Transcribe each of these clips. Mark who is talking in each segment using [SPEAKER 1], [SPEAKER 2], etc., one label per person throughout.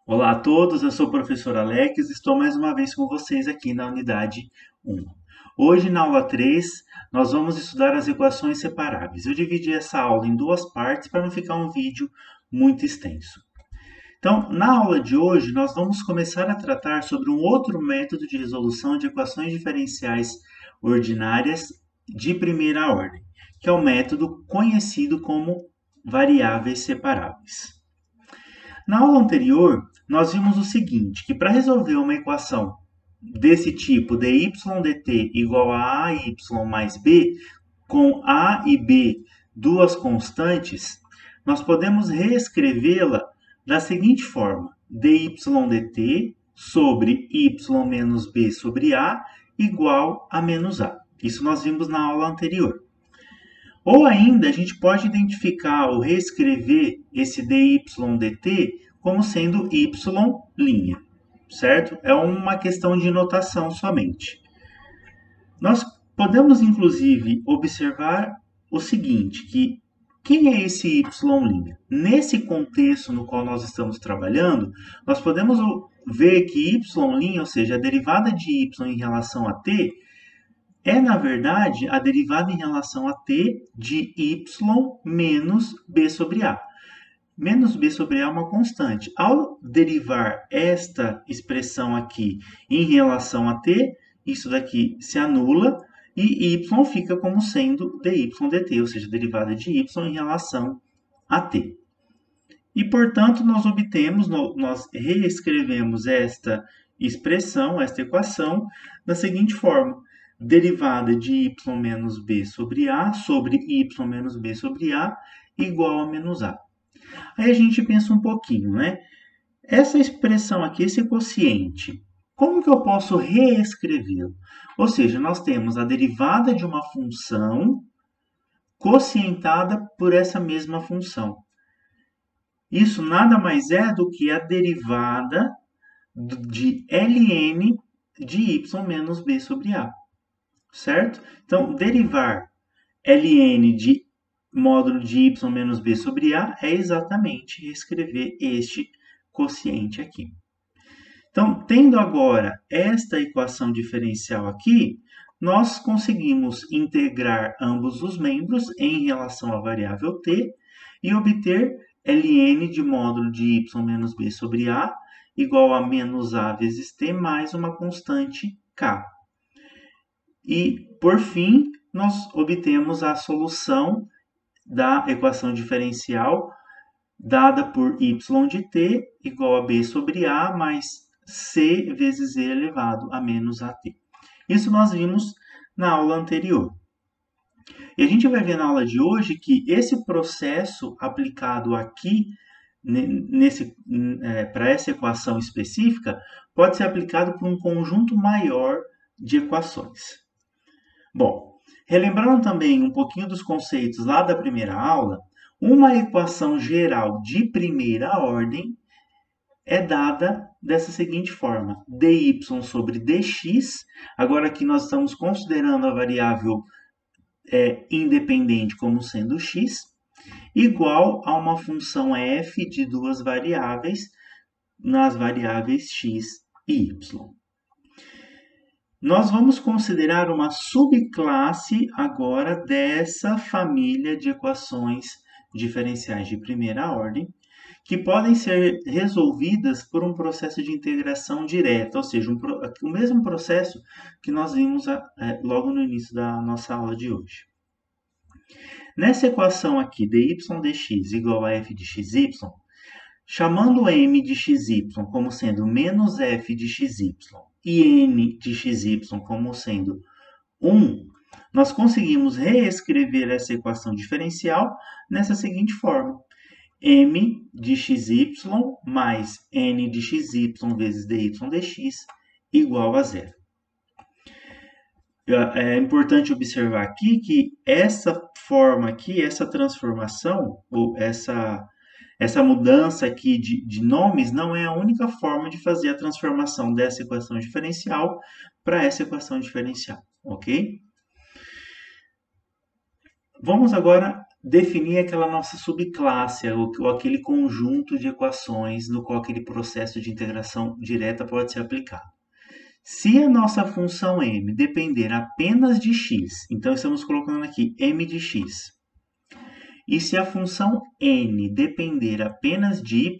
[SPEAKER 1] Olá a todos, eu sou o professor Alex e estou mais uma vez com vocês aqui na unidade 1. Hoje, na aula 3, nós vamos estudar as equações separáveis. Eu dividi essa aula em duas partes para não ficar um vídeo muito extenso. Então, na aula de hoje, nós vamos começar a tratar sobre um outro método de resolução de equações diferenciais ordinárias de primeira ordem, que é o método conhecido como variáveis separáveis. Na aula anterior, nós vimos o seguinte, que para resolver uma equação desse tipo, dy dt igual a y mais b, com a e b duas constantes, nós podemos reescrevê-la da seguinte forma, dy dt sobre y menos b sobre a igual a menos a. Isso nós vimos na aula anterior. Ou ainda, a gente pode identificar ou reescrever esse dy dt como sendo y', certo? É uma questão de notação somente. Nós podemos, inclusive, observar o seguinte, que quem é esse y'? Nesse contexto no qual nós estamos trabalhando, nós podemos ver que y', ou seja, a derivada de y em relação a t, é, na verdade, a derivada em relação a t de y menos b sobre a. Menos b sobre a é uma constante. Ao derivar esta expressão aqui em relação a t, isso daqui se anula e y fica como sendo dy dt, ou seja, a derivada de y em relação a t. E, portanto, nós reescrevemos esta expressão, esta equação, da seguinte forma. Derivada de y menos b sobre a sobre y menos b sobre a igual a menos a. Aí a gente pensa um pouquinho, né? Essa expressão aqui, esse quociente, como que eu posso reescrevê-lo? Ou seja, nós temos a derivada de uma função quocientada por essa mesma função. Isso nada mais é do que a derivada de ln de y menos b sobre a. Certo? Então, derivar ln de módulo de y menos b sobre a é exatamente reescrever este quociente aqui. Então, tendo agora esta equação diferencial aqui, nós conseguimos integrar ambos os membros em relação à variável t e obter ln de módulo de y menos b sobre a igual a menos a vezes t mais uma constante k. E, por fim, nós obtemos a solução da equação diferencial dada por y de t igual a b sobre a mais c vezes e elevado a menos at. Isso nós vimos na aula anterior. E a gente vai ver na aula de hoje que esse processo aplicado aqui para essa equação específica pode ser aplicado por um conjunto maior de equações. Bom, relembrando também um pouquinho dos conceitos lá da primeira aula, uma equação geral de primeira ordem é dada dessa seguinte forma: dy sobre dx, agora aqui nós estamos considerando a variável independente como sendo x, igual a uma função f de duas variáveis nas variáveis x e y. Nós vamos considerar uma subclasse agora dessa família de equações diferenciais de primeira ordem, que podem ser resolvidas por um processo de integração direta, ou seja, o mesmo processo que nós vimos logo no início da nossa aula de hoje. Nessa equação aqui, dy dx igual a f de xy, chamando m de xy como sendo menos f de xy e n de xy como sendo 1, nós conseguimos reescrever essa equação diferencial nessa seguinte forma: m de xy mais n de xy vezes dy dx igual a zero. É importante observar aqui que essa forma aqui, essa transformação, ou essa mudança aqui de nomes não é a única forma de fazer a transformação dessa equação diferencial para essa equação diferencial, ok? Vamos agora definir aquela nossa subclasse, ou aquele conjunto de equações no qual aquele processo de integração direta pode ser aplicado. Se a nossa função m depender apenas de x, então estamos colocando aqui m de x, e se a função n depender apenas de y,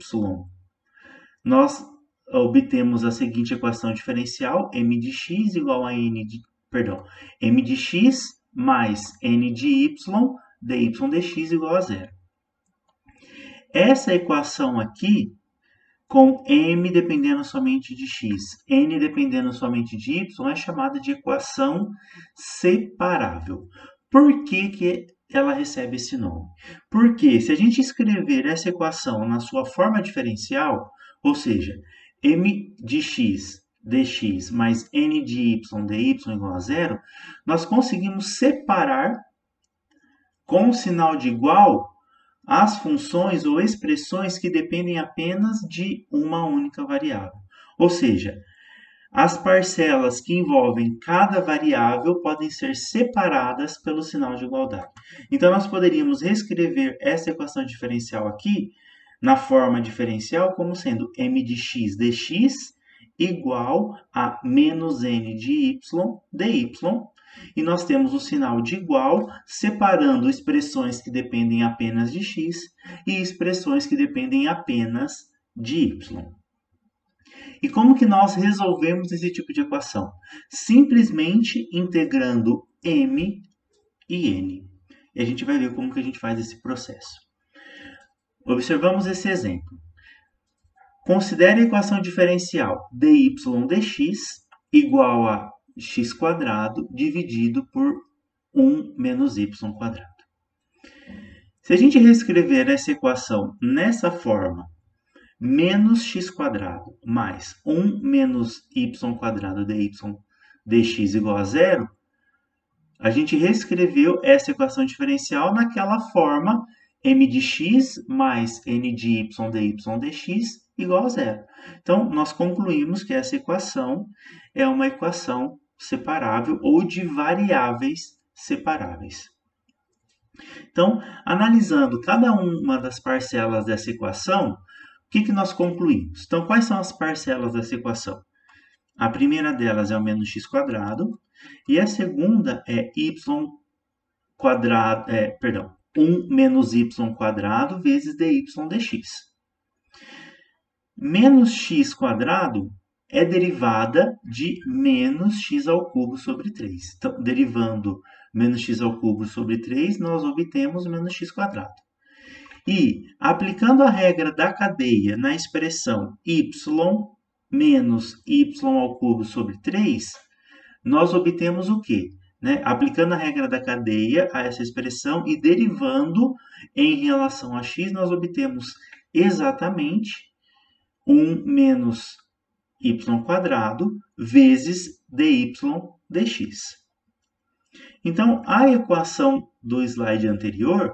[SPEAKER 1] nós obtemos a seguinte equação diferencial: m de x igual a m de x mais n de y dy dx igual a zero. Essa equação aqui, com m dependendo somente de x, n dependendo somente de y, é chamada de equação separável. Por que ela recebe esse nome? Porque se a gente escrever essa equação na sua forma diferencial, ou seja, m de x dx mais n de y dy igual a zero, nós conseguimos separar com o sinal de igual as funções ou expressões que dependem apenas de uma única variável. Ou seja, as parcelas que envolvem cada variável podem ser separadas pelo sinal de igualdade. Então, nós poderíamos reescrever essa equação diferencial aqui na forma diferencial como sendo m de x dx igual a menos n de y dy. E nós temos o sinal de igual separando expressões que dependem apenas de x e expressões que dependem apenas de y. E como que nós resolvemos esse tipo de equação? Simplesmente integrando m e n. E a gente vai ver como que a gente faz esse processo. Observamos esse exemplo. Considere a equação diferencial dy dx igual a x² dividido por 1 menos y². Se a gente reescrever essa equação nessa forma, menos x² mais 1 menos y² dy dx igual a zero, a gente reescreveu essa equação diferencial naquela forma m de x mais n de y dy dx igual a zero. Então, nós concluímos que essa equação é uma equação separável ou de variáveis separáveis. Então, analisando cada uma das parcelas dessa equação, o que nós concluímos? Então, quais são as parcelas dessa equação? A primeira delas é o menos x² e a segunda é 1 menos y² vezes dy dx. Menos x² é derivada de menos x² sobre 3. Então, derivando menos x³ sobre 3, nós obtemos menos x². E, aplicando a regra da cadeia na expressão y menos y³ sobre 3, nós obtemos o quê? Aplicando a regra da cadeia a essa expressão e derivando em relação a x, nós obtemos exatamente 1 menos y² vezes dy dx. Então, a equação do slide anterior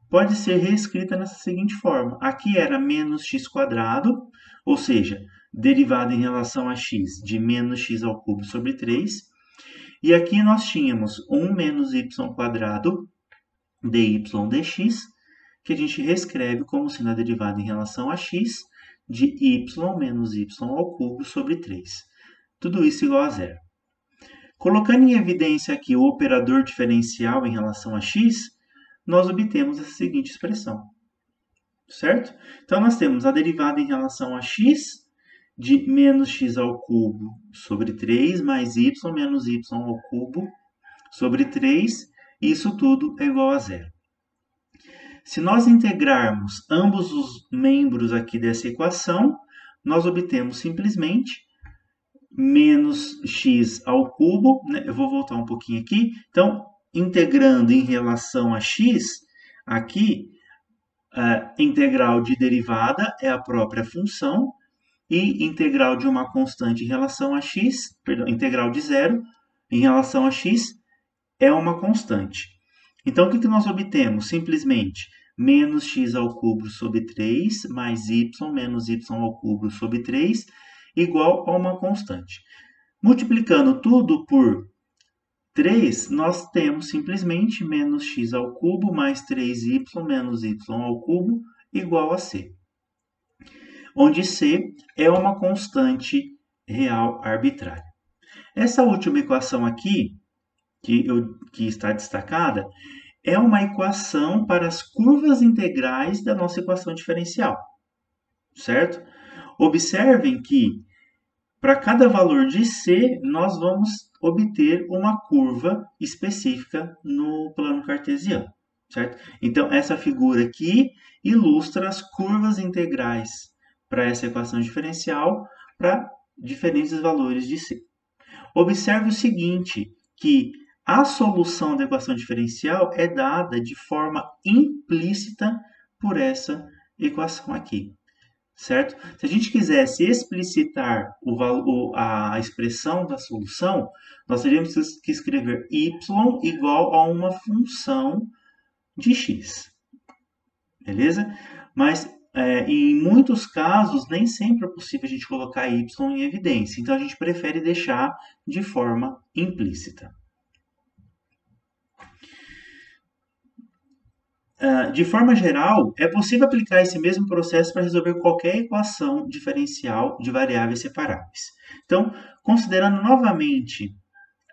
[SPEAKER 1] pode ser reescrita nessa seguinte forma. Aqui era menos x², ou seja, derivada em relação a x de menos x³ sobre 3. E aqui nós tínhamos 1 menos y² dy dx, que a gente reescreve como sendo a derivada em relação a x de y menos y³ sobre 3. Tudo isso igual a zero. Colocando em evidência aqui o operador diferencial em relação a x, nós obtemos essa seguinte expressão, certo? Então, nós temos a derivada em relação a x de menos x² sobre 3 mais y menos y² sobre 3, e isso tudo é igual a zero. Se nós integrarmos ambos os membros aqui dessa equação, nós obtemos simplesmente menos x², Eu vou voltar um pouquinho aqui. Então, integrando em relação a x, aqui, a integral de derivada é a própria função, e integral de uma constante em relação a x, integral de zero em relação a x é uma constante. Então, o que nós obtemos? Simplesmente menos x² sobre 3 mais y menos y³ sobre 3 igual a uma constante. Multiplicando tudo por 3, nós temos simplesmente menos x ao cubo mais 3y menos y ao cubo igual a c, onde c é uma constante real arbitrária. Essa última equação aqui, que está destacada, é uma equação para as curvas integrais da nossa equação diferencial, certo? Observem que, para cada valor de c, nós vamos obter uma curva específica no plano cartesiano, certo? Então, essa figura aqui ilustra as curvas integrais para essa equação diferencial para diferentes valores de c. Observe o seguinte, que a solução da equação diferencial é dada de forma implícita por essa equação aqui, certo? Se a gente quisesse explicitar a expressão da solução, nós teríamos que escrever y igual a uma função de x, beleza? Mas em muitos casos, nem sempre é possível a gente colocar y em evidência, então a gente prefere deixar de forma implícita. De forma geral, é possível aplicar esse mesmo processo para resolver qualquer equação diferencial de variáveis separáveis. Então, considerando novamente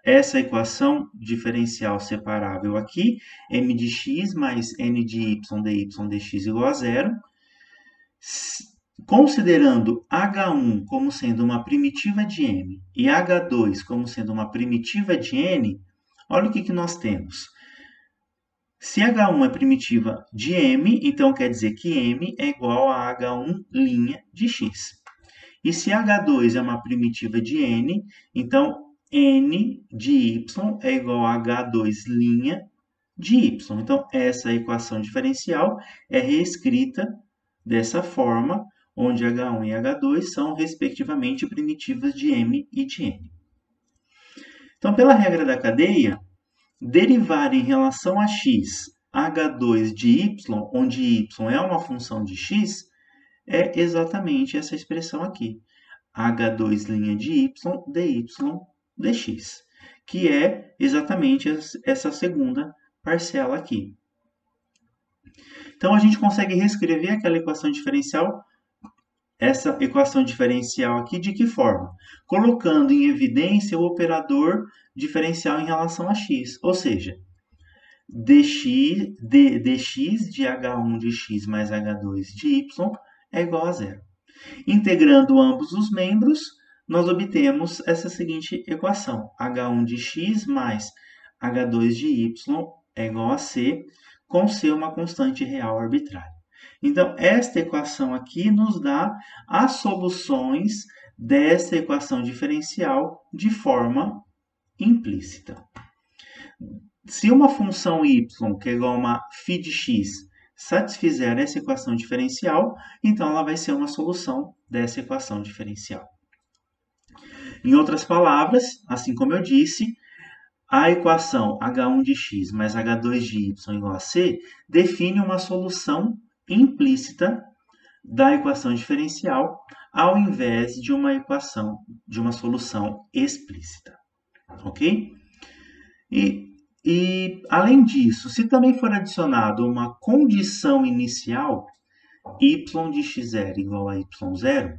[SPEAKER 1] essa equação diferencial separável aqui, m de x mais n de y dy dx igual a zero, considerando h1 como sendo uma primitiva de m e h2 como sendo uma primitiva de n, olha o que nós temos. Se h1 é primitiva de m, então quer dizer que m é igual a h1' de x. E se h2 é uma primitiva de n, então n de y é igual a h2' de y. Então, essa equação diferencial é reescrita dessa forma, onde h1 e h2 são, respectivamente, primitivas de m e de n. Então, pela regra da cadeia, derivar em relação a x h2 de y, onde y é uma função de x, é exatamente essa expressão aqui, h2' de y dy dx, que é exatamente essa segunda parcela aqui. Então, a gente consegue reescrever aquela equação diferencial, essa equação diferencial aqui, de que forma? Colocando em evidência o operador diferencial em relação a x, ou seja, dx de h1 de x mais h2 de y é igual a zero. Integrando ambos os membros, nós obtemos essa seguinte equação, h1 de x mais h2 de y é igual a c, com c uma constante real arbitrária. Então, esta equação aqui nos dá as soluções dessa equação diferencial de forma implícita. Se uma função y, que é igual a uma φ de x, satisfizer essa equação diferencial, então ela vai ser uma solução dessa equação diferencial. Em outras palavras, assim como eu disse, a equação h1 de x mais h2 de y igual a c define uma solução implícita da equação diferencial, ao invés de uma solução explícita, ok? E além disso, se também for adicionado uma condição inicial, y de x0 igual a y0,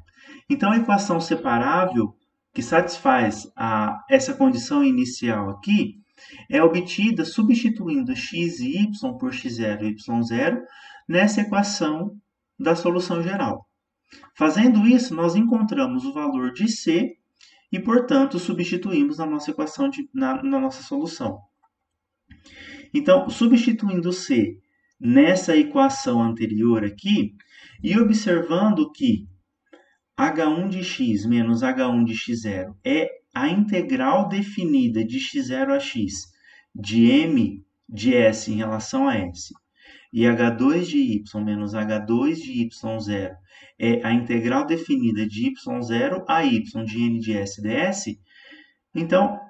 [SPEAKER 1] então a equação separável que satisfaz essa condição inicial aqui é obtida substituindo x e y por x0 e y0 nessa equação da solução geral. Fazendo isso, nós encontramos o valor de c e, portanto, substituímos na nossa equação, na nossa solução. Então, substituindo c nessa equação anterior aqui e observando que h1 de x menos h1 de x0 é a integral definida de x0 a x de m de s em relação a s, e h2 de y menos h2 de y0 é a integral definida de y0 a y de n de s ds, então,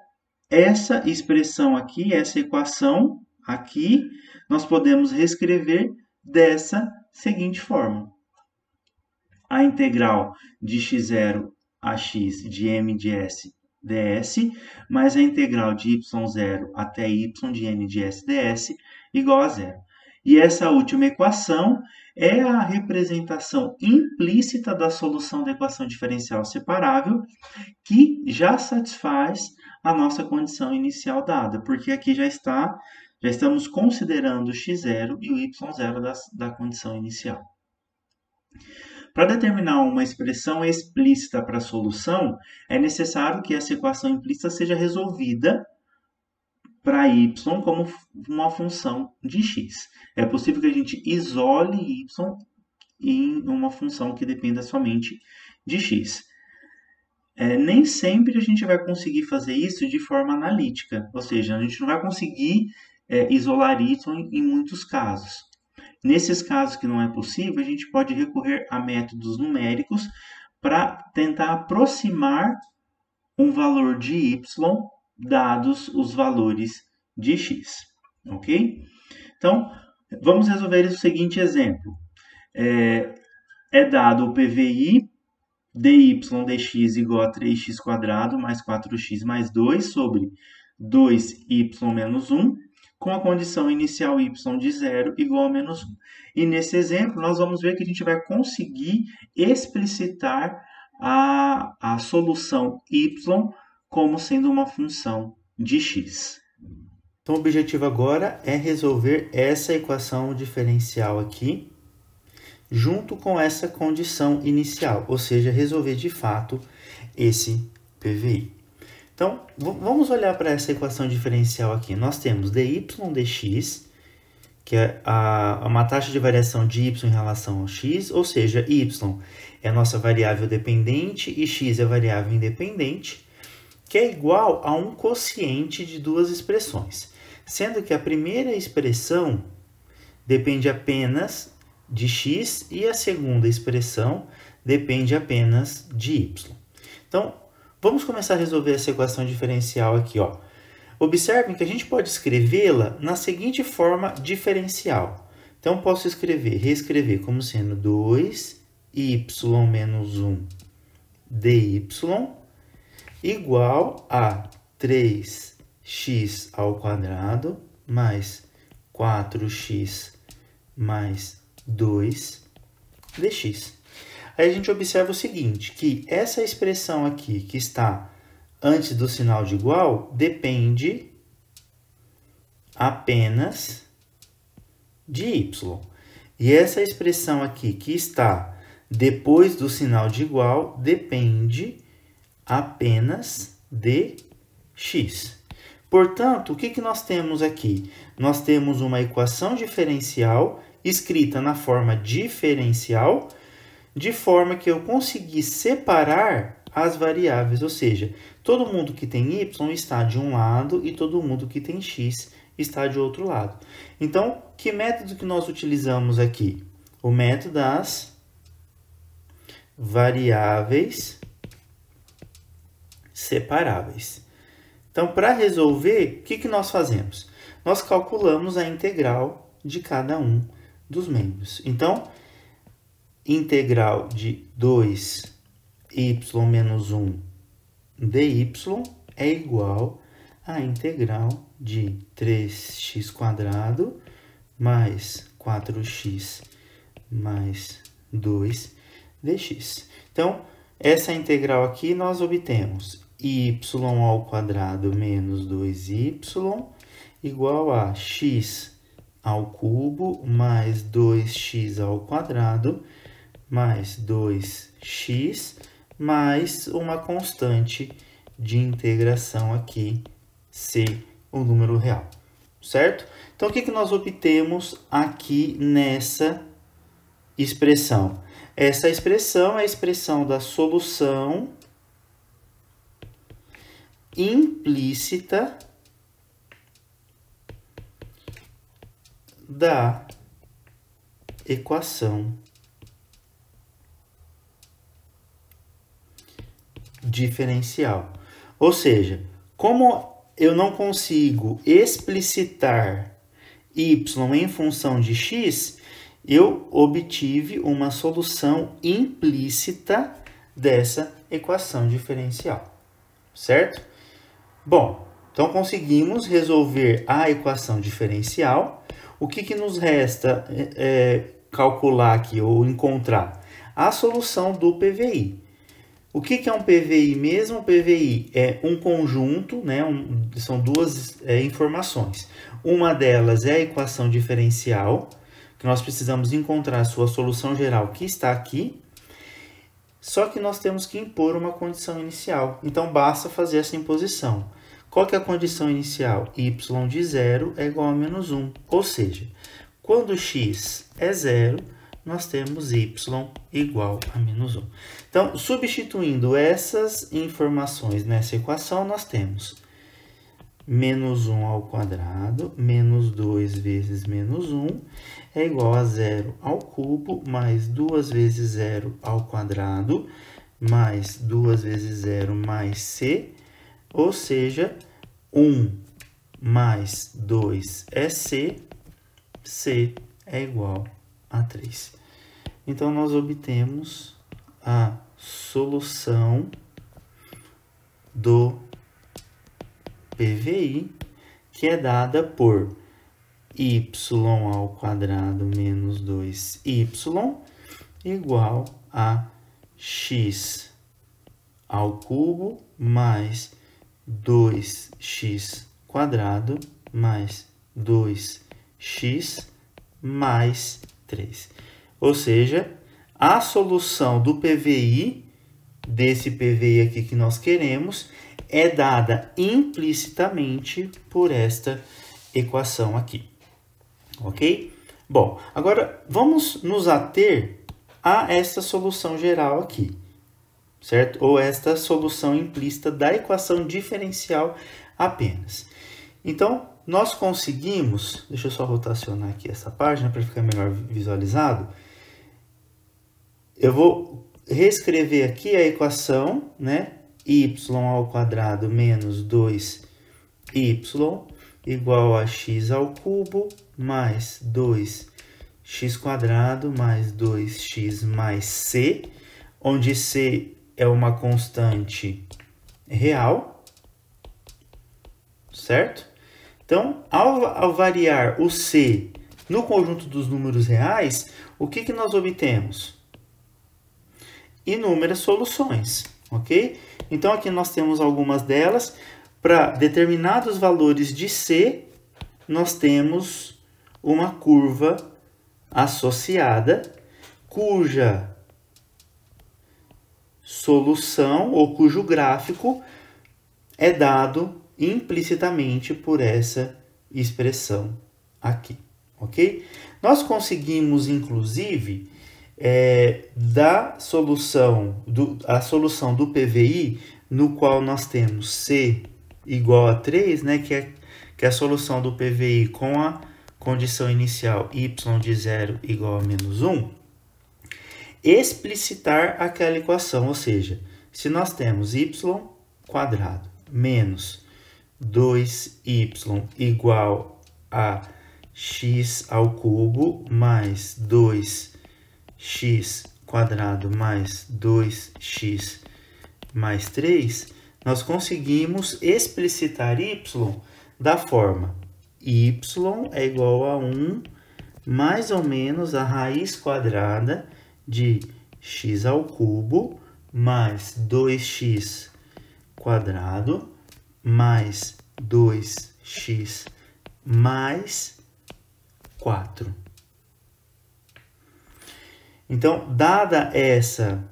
[SPEAKER 1] essa expressão aqui, essa equação aqui, nós podemos reescrever dessa seguinte forma. A integral de x0 a x de m de s ds, mais a integral de y0 até y de n de s ds igual a zero. E essa última equação é a representação implícita da solução da equação diferencial separável, que já satisfaz a nossa condição inicial dada, porque aqui já estamos considerando o x0 e o y0 da condição inicial. Para determinar uma expressão explícita para a solução, é necessário que essa equação implícita seja resolvida para y como uma função de x. É possível que a gente isole y em uma função que dependa somente de x. Nem sempre a gente vai conseguir fazer isso de forma analítica, ou seja, a gente não vai conseguir isolar y em muitos casos. Nesses casos que não é possível, a gente pode recorrer a métodos numéricos para tentar aproximar um valor de y dados os valores de x, ok? Então, vamos resolver o seguinte exemplo. É dado o PVI dy dx igual a 3x² mais 4x mais 2 sobre 2y menos 1, com a condição inicial y de 0 igual a menos 1. E nesse exemplo, nós vamos ver que a gente vai conseguir explicitar a solução y como sendo uma função de x. Então, o objetivo agora é resolver essa equação diferencial aqui, junto com essa condição inicial, ou seja, resolver de fato esse PVI. Então, vamos olhar para essa equação diferencial aqui. Nós temos dy dx, que é uma taxa de variação de y em relação ao x, ou seja, y é a nossa variável dependente e x é a variável independente, que é igual a um quociente de duas expressões, sendo que a primeira expressão depende apenas de x e a segunda expressão depende apenas de y. Então, vamos começar a resolver essa equação diferencial aqui, ó. Observem que a gente pode escrevê-la na seguinte forma diferencial. Então, posso reescrever como sendo 2y menos 1 dy igual a 3x ao quadrado mais 4x mais 2 dx. Aí a gente observa o seguinte, que essa expressão aqui que está antes do sinal de igual depende apenas de y. E essa expressão aqui que está depois do sinal de igual depende apenas de x. Portanto, o que nós temos aqui? Nós temos uma equação diferencial escrita na forma diferencial, de forma que eu consegui separar as variáveis, ou seja, todo mundo que tem y está de um lado e todo mundo que tem x está de outro lado. Então, que método que nós utilizamos aqui? O método das variáveis separáveis. Então, para resolver, o que nós fazemos? Nós calculamos a integral de cada um dos membros. Então, integral de 2y menos 1 dy é igual à integral de 3x² mais 4x mais 2 dx. Então, essa integral aqui nós obtemos y ao quadrado menos 2y igual a x ao cubo mais 2x ao quadrado mais 2x mais uma constante de integração aqui, c, o número real, certo? Então, o que nós obtemos aqui nessa expressão? Essa expressão é a expressão da solução implícita da equação diferencial. Ou seja, como eu não consigo explicitar y em função de x, eu obtive uma solução implícita dessa equação diferencial. certo? Bom, então conseguimos resolver a equação diferencial. O que nos resta calcular aqui ou encontrar? A solução do PVI. O que é um PVI mesmo? O PVI é um conjunto, né? São duas informações. Uma delas é a equação diferencial, que nós precisamos encontrar a sua solução geral, que está aqui. Só que nós temos que impor uma condição inicial. Então, basta fazer essa imposição. Qual que é a condição inicial? Y de 0 é igual a menos 1. Ou seja, quando x é 0, nós temos y igual a menos 1. Então, substituindo essas informações nessa equação, nós temos menos 1 ao quadrado, menos 2 vezes menos 1, é igual a 0 ao cubo, mais 2 vezes 0 ao quadrado, mais 2 vezes 0 mais c, ou seja, 1 mais 2 é c, c é igual a 3. Então, nós obtemos a solução do PVI, que é dada por y ao quadrado menos 2y igual a x ao cubo mais 2x quadrado mais 2x mais 3. Ou seja, a solução do PVI, desse PVI aqui que nós queremos, é dada implicitamente por esta equação aqui. Ok? Bom, agora vamos nos ater a esta solução geral aqui, certo? Ou esta solução implícita da equação diferencial apenas. Então, nós conseguimos, deixa eu só rotacionar aqui essa página para ficar melhor visualizado. Eu vou reescrever aqui a equação, né? Y ao quadrado menos 2y igual a x ao cubo mais 2x quadrado mais 2x mais c, onde c é uma constante real, certo? Então, ao variar o c no conjunto dos números reais, o que nós obtemos? Inúmeras soluções, ok? Então, aqui nós temos algumas delas. Para determinados valores de c, nós temos uma curva associada, cuja solução ou cujo gráfico é dado implicitamente por essa expressão aqui, ok? Nós conseguimos, inclusive, a solução do PVI, no qual nós temos c igual a 3, né, que é a solução do PVI com a condição inicial y de 0 igual a menos 1, explicitar aquela equação, ou seja, se nós temos y quadrado menos 2y igual a x ao cubo mais 2x quadrado mais 2x mais 3, nós conseguimos explicitar y da forma y é igual a 1 mais ou menos a raiz quadrada de x ao cubo mais 2x quadrado mais 2x mais 4. Então, dada essa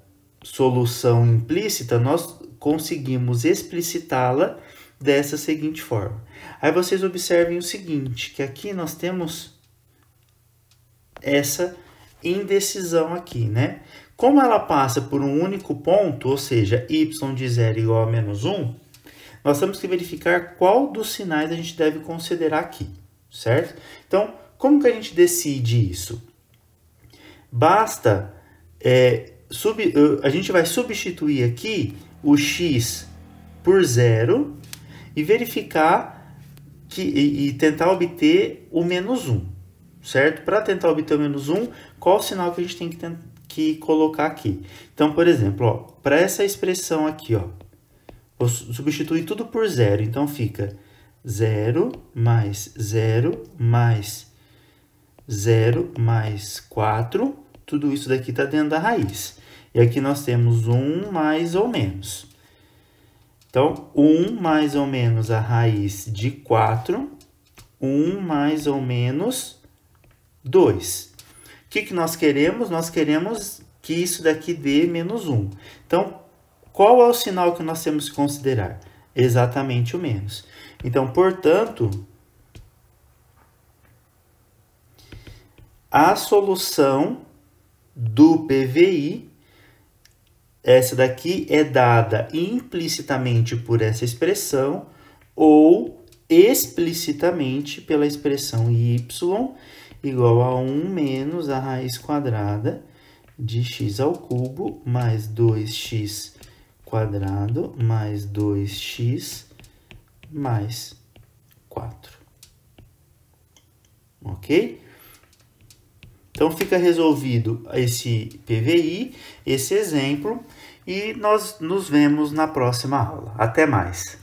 [SPEAKER 1] solução implícita, nós conseguimos explicitá-la dessa seguinte forma. Aí vocês observem o seguinte, que aqui nós temos essa indecisão aqui, né? Como ela passa por um único ponto, ou seja, y de 0 igual a menos 1, nós temos que verificar qual dos sinais a gente deve considerar aqui, certo? Então, como que a gente decide isso? Basta, a gente vai substituir aqui o x por 0 e verificar e tentar obter o menos 1, certo? Para tentar obter o menos 1, qual o sinal que a gente tem que colocar aqui? Então, por exemplo, para essa expressão aqui, ó, vou substituir tudo por zero. Então, fica 0 mais 0 mais 0 mais 4. Tudo isso daqui está dentro da raiz. E aqui nós temos 1 mais ou menos. Então, 1 mais ou menos a raiz de 4. 1 mais ou menos 2. O que nós queremos? Nós queremos que isso daqui dê menos 1. Então, qual é o sinal que nós temos que considerar? Exatamente o menos. Então, portanto, a solução do PVI, essa daqui é dada implicitamente por essa expressão ou explicitamente pela expressão y igual a 1 menos a raiz quadrada de x ao cubo mais 2x quadrado mais 2x mais 4. Ok? Então, fica resolvido esse PVI, esse exemplo, e nós nos vemos na próxima aula. Até mais!